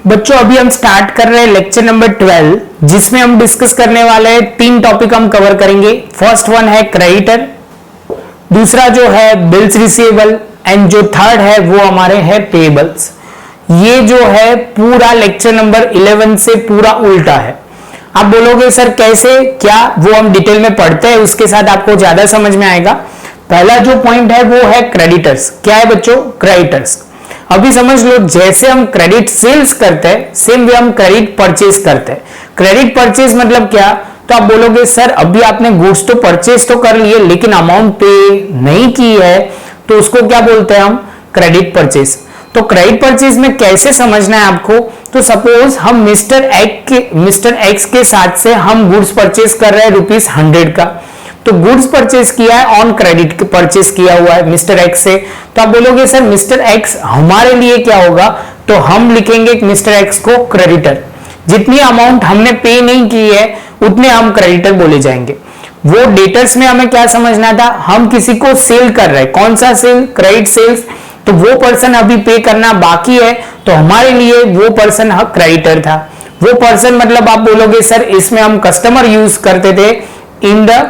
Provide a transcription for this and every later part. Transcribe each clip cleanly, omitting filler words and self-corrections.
बच्चों अभी हम स्टार्ट कर रहे हैं लेक्चर नंबर 12, जिसमें हम डिस्कस करने वाले हैं 3 टॉपिक हम कवर करेंगे। फर्स्ट वन है क्रेडिटर, दूसरा जो है बिल्स रिसीवेबल एंड जो थर्ड है वो हमारे है पेबल्स। ये जो है पूरा लेक्चर नंबर 11 से पूरा उल्टा है। आप बोलोगे सर कैसे, क्या? वो हम डिटेल में पढ़ते हैं, उसके साथ आपको ज्यादा समझ में आएगा। पहला जो पॉइंट है वो है क्रेडिटर्स। क्या है बच्चों? क्रेडिटर्स। अभी समझ लो, जैसे हम क्रेडिट सेल्स करते हैं सेम वे हम क्रेडिट परचेज करते हैं। क्रेडिट परचेज मतलब क्या? तो आप बोलोगे सर अभी आपने गुड्स तो परचेज तो कर लिए लेकिन अमाउंट पे नहीं की है, तो उसको क्या बोलते हैं हम? Credit purchase. तो क्रेडिट परचेज में कैसे समझना है आपको? तो सपोज हम मिस्टर एक्स के साथ से हम गुड्स परचेज कर रहे हैं ₹100 का, तो गुड्स परचेज किया है ऑन क्रेडिट परचेज किया हुआ है मिस्टर एक्स से। तो आप बोलोगे सर मिस्टर एक्स हमारे लिए क्या होगा? तो हम लिखेंगे मिस्टर एक्स को क्रेडिटर। जितनी अमाउंट हमने पे नहीं की है उतने हम क्रेडिटर बोले जाएंगे। वो डेटर्स में हमें क्या समझना था? हम किसी को सेल कर रहे हैं। कौन सा सेल? Credit sales. तो वो पर्सन अभी पे करना बाकी है, तो हमारे लिए वो पर्सन क्रेडिटर था। वो पर्सन मतलब आप बोलोगे सर इसमें हम कस्टमर यूज करते थे इन द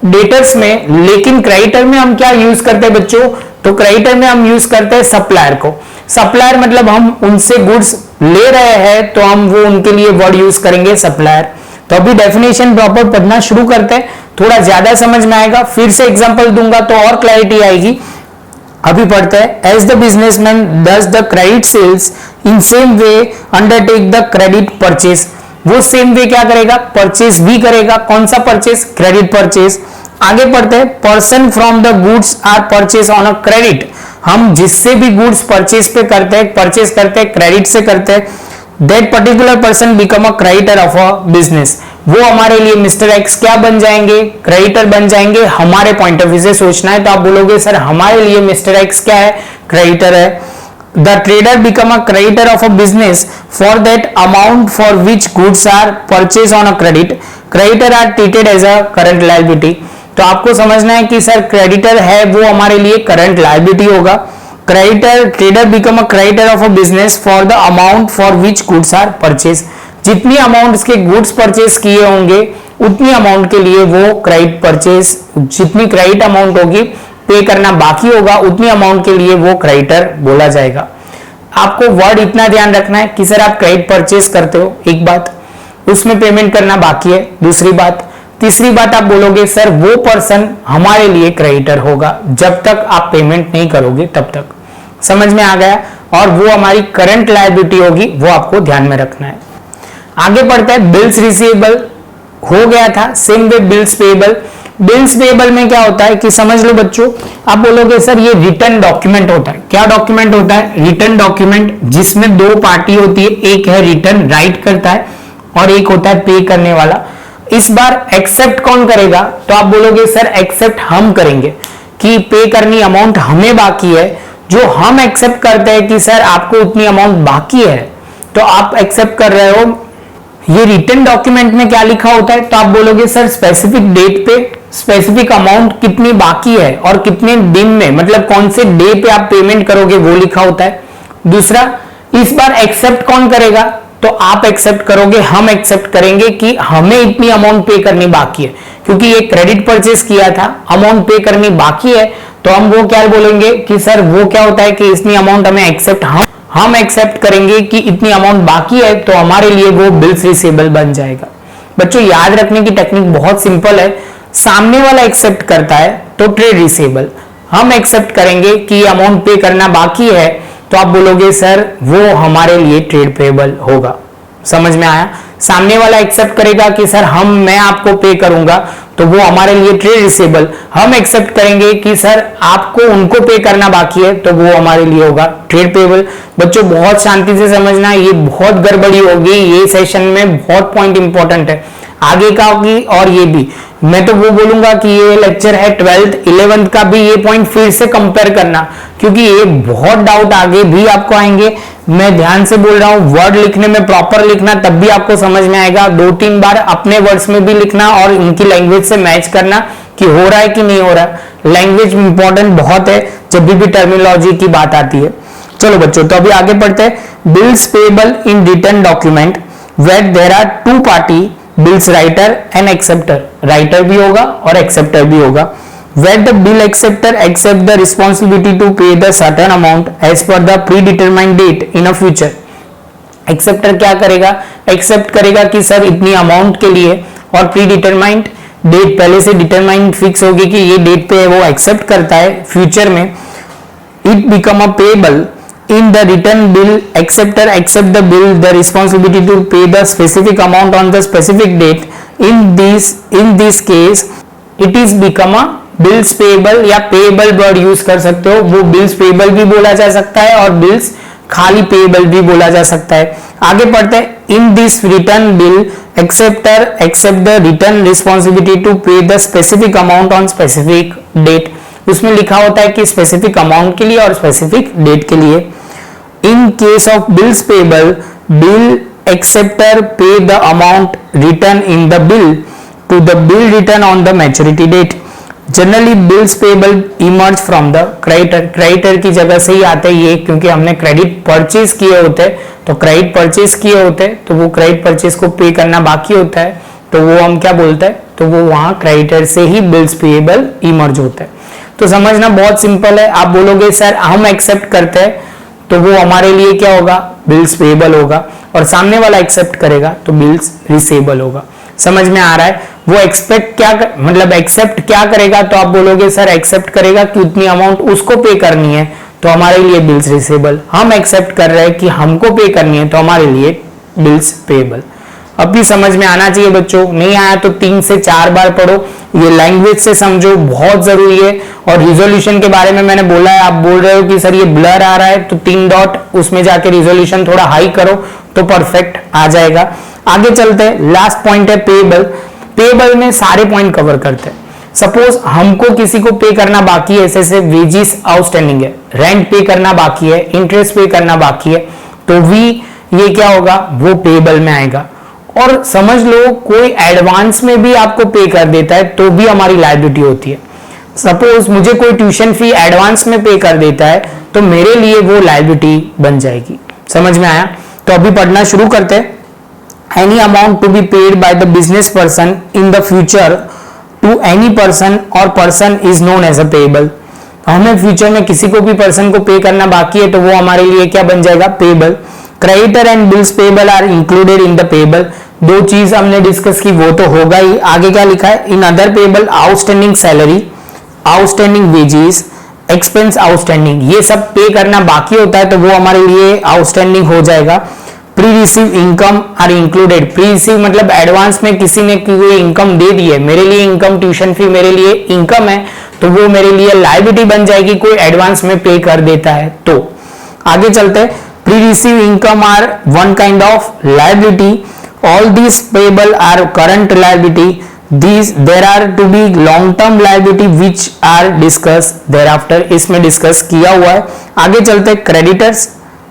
डेटर्स में, लेकिन क्रेडिटर में हम क्या यूज करते हैं बच्चों? तो क्रेडिटर में हम यूज करते हैं सप्लायर को। सप्लायर मतलब हम उनसे गुड्स ले रहे हैं तो हम वो उनके लिए वर्ड यूज करेंगे सप्लायर। तो अभी डेफिनेशन प्रॉपर पढ़ना शुरू करते हैं, थोड़ा ज्यादा समझ में आएगा। फिर से एग्जांपल दूंगा तो और क्लैरिटी आएगी। अभी पढ़ते हैं। As the businessman does the credit sales in same way undertake the credit purchase. वो सेम वे क्या करेगा? परचेज भी करेगा। कौन सा परचेज? Credit purchase. आगे पढ़ते हैं। Person from the goods are purchase on a credit. हम जिससे भी गुड्स परचेज करते हैं क्रेडिट से करते हैं। That particular person become a creditor of a business. वो हमारे लिए मिस्टर एक्स क्या बन जाएंगे? क्रेडिटर बन जाएंगे। हमारे पॉइंट ऑफ व्यू से सोचना है तो आप बोलोगे सर हमारे लिए मिस्टर एक्स क्या है? क्रेडिटर है। The trader become a creditor of a business for that amount for which goods are purchased on a credit. Creditor are treated as a current liability. तो आपको समझना है कि सर क्रेडिटर है वो हमारे लिए करंट लायबिलिटी होगा। Creditor trader become a creditor of a business for the amount for which goods are purchase. जितनी अमाउंट इसके गुड्स परचेज किए होंगे उतनी अमाउंट के लिए वो क्रेडिट परचेज, जितनी क्रेडिट अमाउंट होगी पे करना बाकी होगा उतनी अमाउंट के लिए वो क्रेडिटर बोला जाएगा। आपको वर्ड इतना ध्यान रखना है कि सर आप क्रेडिट परचेज करते हो, एक बात, उसमें पेमेंट करना बाकी है, दूसरी बात। तीसरी बात आप बोलोगे सर वो पर्सन हमारे लिए क्रेडिटर होगा जब तक आप पेमेंट नहीं करोगे तब तक। समझ में आ गया? और वो हमारी करंट लायबिलिटी होगी, वो आपको ध्यान में रखना है। आगे बढ़ता है। बिल्स रिसीवेबल हो गया था, same way bills payable. Bills payable में क्या होता है कि समझ लो बच्चों, आप बोलोगे सर ये रिटर्न डॉक्यूमेंट होता है। क्या डॉक्यूमेंट होता है? रिटर्न डॉक्यूमेंट, जिसमें 2 पार्टी होती है, एक है रिटर्न राइट करता है और एक होता है पे करने वाला। इस बार एक्सेप्ट कौन करेगा? तो आप बोलोगे सर एक्सेप्ट हम करेंगे कि पे करनी अमाउंट हमें बाकी है। जो हम एक्सेप्ट करते हैं कि सर आपको उतनी अमाउंट बाकी है तो आप एक्सेप्ट कर रहे हो। ये रिटर्न डॉक्यूमेंट में क्या लिखा होता है? तो आप बोलोगे सर स्पेसिफिक डेट पे स्पेसिफिक अमाउंट कितनी बाकी है और कितने दिन में, मतलब कौन से डे पे आप पेमेंट करोगे वो लिखा होता है। दूसरा, इस बार एक्सेप्ट कौन करेगा? तो आप एक्सेप्ट करोगे, हम एक्सेप्ट करेंगे कि हमें इतनी अमाउंट पे करनी बाकी है, क्योंकि ये क्रेडिट परचेज किया था, अमाउंट पे करनी बाकी है। तो हम वो क्या बोलेंगे कि सर वो क्या होता है कि इतनी अमाउंट हमें एक्सेप्ट, हम एक्सेप्ट करेंगे कि इतनी अमाउंट बाकी है, तो हमारे लिए वो बिल्स रिसीवेबल बन जाएगा। बच्चों याद रखने की टेक्निक बहुत सिंपल है। सामने वाला एक्सेप्ट करता है तो ट्रेड रिसीवेबल, हम एक्सेप्ट करेंगे कि अमाउंट पे करना बाकी है तो आप बोलोगे सर वो हमारे लिए ट्रेड पेएबल होगा। समझ में आया? सामने वाला एक्सेप्ट करेगा कि सर मैं आपको पे करूंगा तो वो हमारे लिए ट्रेड रिसीवेबल। हम एक्सेप्ट करेंगे कि सर आपको उनको पे करना बाकी है तो वो हमारे लिए होगा ट्रेड पेएबल। बच्चों बहुत शांति से समझना, ये बहुत गड़बड़ी होगी ये सेशन में, बहुत पॉइंट इंपॉर्टेंट है आगे का भी और ये भी। मैं तो वो बोलूंगा कि ये लेक्चर है 12th 11th का भी, ये पॉइंट फिर से कंपेयर करना, क्योंकि ये बहुत डाउट आगे भी आपको आएंगे। मैं ध्यान से बोल रहा हूं, वर्ड लिखने में प्रॉपर लिखना, तब भी आपको समझ में आएगा। 2-3 बार अपने वर्ड्स में भी लिखना और इनकी लैंग्वेज से मैच करना कि हो रहा है कि नहीं हो रहा है। लैंग्वेज इंपॉर्टेंट बहुत है जब भी टर्मिनोलॉजी की बात आती है। चलो बच्चों, तो अभी आगे पढ़ते हैं। Bills payable in return document where there are two party, bills writer and acceptor, writer भी होगा और एक्सेप्टर भी होगा। Where the bill acceptor accept the responsibility to pay the certain amount as per the predetermined date in a future. Acceptor क्या करेगा, accept करेगा कि sir इतनी अमाउंट के लिए, और प्री डिटरमाइंड डेट पहले से डिटरमाइंड फिक्स होगी कि ये डेट पे वो एक्सेप्ट करता है फ्यूचर में। It become a payable in the return bill, acceptor accept the bill the responsibility to pay the specific amount on the specific date. In this case it is become a bills payable, या payable word use कर सकते हो, वो bills payable भी बोला जा सकता है और बिल्स खाली पेएबल भी बोला जा सकता है। आगे पढ़ते हैं। In this return bill acceptor accept the return responsibility to pay the specific amount on specific date. उसमें लिखा होता है कि स्पेसिफिक अमाउंट के लिए और स्पेसिफिक डेट के लिए। In case of bills payable, bill acceptor pay the amount return in the bill to the bill return on the maturity date. Generally bills payable emerge from the creditor, creditor की जगह से ही आते हैं ये, क्योंकि हमने क्रेडिट परचेज किए होते हैं, तो क्रेडिट परचेज किए होते हैं तो वो क्रेडिट परचेज को पे करना बाकी होता है, तो वो हम क्या बोलते हैं, तो वो वहां क्रेडिटर से ही बिल्स पेएबल इमर्ज होता है। तो समझना बहुत सिंपल है। आप बोलोगे सर हम एक्सेप्ट करते हैं तो वो हमारे लिए क्या होगा, बिल्स पेएबल होगा, और सामने वाला एक्सेप्ट करेगा तो बिल्स रिसीवेबल होगा। समझ में आ रहा है। वो एक्सपेक्ट क्या मतलब एक्सेप्ट क्या करेगा, तो आप बोलोगे सर एक्सेप्ट करेगा कि उतनी अमाउंट उसको पे करनी है तो हमारे लिए बिल्स रिसीवेबल। हम एक्सेप्ट कर रहे हैं कि हमको पे करनी है तो हमारे लिए बिल्स पेएबल। अब भी समझ में आना चाहिए बच्चों, नहीं आया तो 3 से 4 बार पढ़ो, ये लैंग्वेज से समझो, बहुत जरूरी है। और रिजोल्यूशन के बारे में मैंने बोला है, आप बोल रहे हो कि सर ये ब्लर आ रहा है तो 3 डॉट उसमें जाके रिजोल्यूशन थोड़ा हाई करो तो परफेक्ट आ जाएगा। आगे चलते हैं। लास्ट पॉइंट है पेएबल। पेएबल में सारे पॉइंट कवर करते हैं। सपोज हमको किसी को पे करना बाकी है, जैसे वेजेस आउटस्टैंडिंग है, रेंट पे करना बाकी है, इंटरेस्ट पे करना बाकी है, तो ये क्या होगा, वो पेएबल में आएगा। और समझ लो कोई एडवांस में भी आपको पे कर देता है तो भी हमारी लायबिलिटी होती है। सपोज मुझे कोई ट्यूशन फी एडवांस में पे कर देता है तो मेरे लिए वो लायबिलिटी बन जाएगी। समझ में आया। तो अभी पढ़ना शुरू करते हैं। Any amount to be paid by the business person in the future to any person or person is known as a payable। हमें फ्यूचर में किसी को भी पर्सन को पे करना बाकी है तो वो हमारे लिए क्या बन जाएगा, payable. Creditor and bills payable are included in the payable. दो चीज हमने डिस्कस की वो तो होगा ही। आगे क्या लिखा है, in other payable outstanding salary, outstanding wages, expense outstanding, ये सब पे करना बाकी होता है तो वो हमारे लिए आउटस्टैंडिंग हो जाएगा। Pre receive income are included. Pre receive मतलब एडवांस में किसी ने कोई इनकम दे दी है, मेरे लिए इनकम, ट्यूशन फी मेरे लिए इनकम है तो वो मेरे लिए लायबिलिटी बन जाएगी, कोई एडवांस में पे कर देता है तो। आगे चलते हैं। Pre receive income are one kind of liability. All this payable are current liability. There are to be long term liability which are discuss thereafter. इसमें डिस्कस किया हुआ है। आगे चलते हैं। Creditors,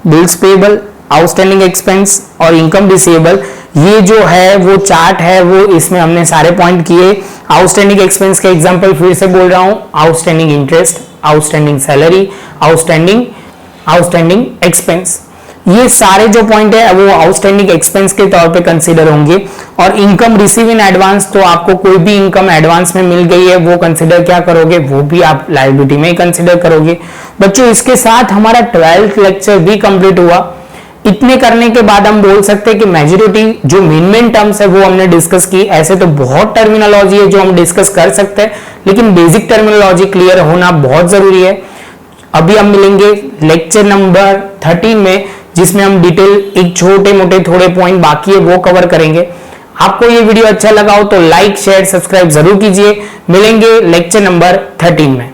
bills payable, outstanding expense और income receivable, ये जो है वो चार्ट है, वो इसमें हमने सारे पॉइंट किए। आउटस्टैंडिंग एक्सपेंस का एग्जांपल फिर से बोल रहा हूं, outstanding interest, outstanding salary, outstanding expense, ये सारे जो पॉइंट है वो आउटस्टैंडिंग एक्सपेंस के तौर पे कंसीडर होंगे। और इनकम रिसीव इन एडवांस, तो आपको कोई भी इनकम एडवांस में मिल गई है वो कंसीडर क्या करोगे, वो भी आप लायबिलिटी में ही कंसीडर करोगे। बच्चों इसके साथ हमारा 12th लेक्चर भी कंप्लीट हुआ। इतने करने के बाद हम बोल सकते हैं कि मेजॉरिटी जो मेन टर्म्स है वो हमने डिस्कस की। ऐसे तो बहुत टर्मिनोलॉजी है जो हम डिस्कस कर सकते हैं, लेकिन बेसिक टर्मिनोलॉजी क्लियर होना बहुत जरूरी है। अभी हम मिलेंगे लेक्चर नंबर 13 में, जिसमें हम डिटेल एक छोटे मोटे थोड़े पॉइंट बाकी है वो कवर करेंगे। आपको ये वीडियो अच्छा लगा हो तो लाइक, शेयर, सब्सक्राइब जरूर कीजिए। मिलेंगे लेक्चर नंबर 13 में।